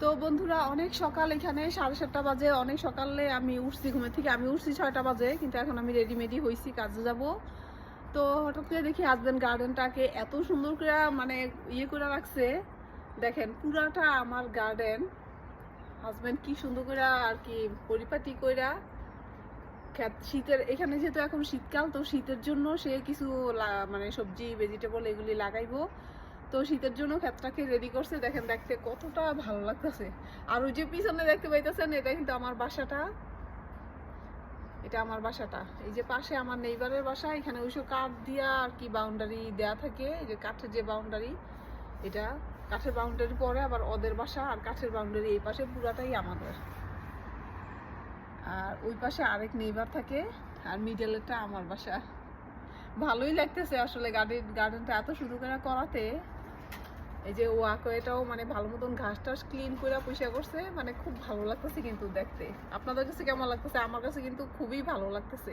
তো বন্ধুরা, অনেক সকাল, এখানে 7:30 বাজে। অনেক সকালে আমি উঠছি ঘুমের থেকে। আমি উঠছি 6টা বাজে, কিন্তু এখন আমি রেডিমেডি হয়েছি, কাজে যাব। তো হঠাৎ করে দেখি হাজব্যান্ড গার্ডেনটাকে এত সুন্দর করে মানে ইয়ে করে রাখছে। দেখেন, পুরাটা আমার গার্ডেন হাজব্যান্ড কি সুন্দর করে আর কি পরিপাটি কইরা শীতের, এখানে যেহেতু এখন শীতকাল, তো শীতের জন্য সে কিছু মানে সবজি ভেজিটেবল এগুলি লাগাইবো। তো শীতের জন্য ক্ষেতটাকে রেডি করছে। দেখেন, দেখতে কতটা ভালো লাগতেছে। আর ওই যে পিছনে দেখতে পাইতেছেন, এটা কিন্তু আমার বাসাটা। এটা আমার বাসাটা। এই যে পাশে আমার নেইবারের বাসা, এখানে ওইসব কাঠ দিয়া আর কি বাউন্ডারি দেয়া থাকে। এই যে কাঠের যে বাউন্ডারি, এটা কাঠের বাউন্ডারি পরে আবার ওদের বাসা, আর কাঠের বাউন্ডারি এই পাশে পুরাটাই আমাদের। আর ওই পাশে আরেক নেইবার থাকে, আর মিডলেরটা আমার বাসা। ভালোই লাগতেছে আসলে গার্ডেনটা এত সুন্দর করে করাতে। এই যে ওয়াকওয়েটাও মানে ভালো মতন ঘাস টাস ক্লিন করে পরিষ্কার করছে, মানে খুব ভালো লাগতেছে কিন্তু দেখতে। আপনাদের কাছে কেমন লাগতেছে? আমার কাছে কিন্তু খুবই ভালো লাগতেছে।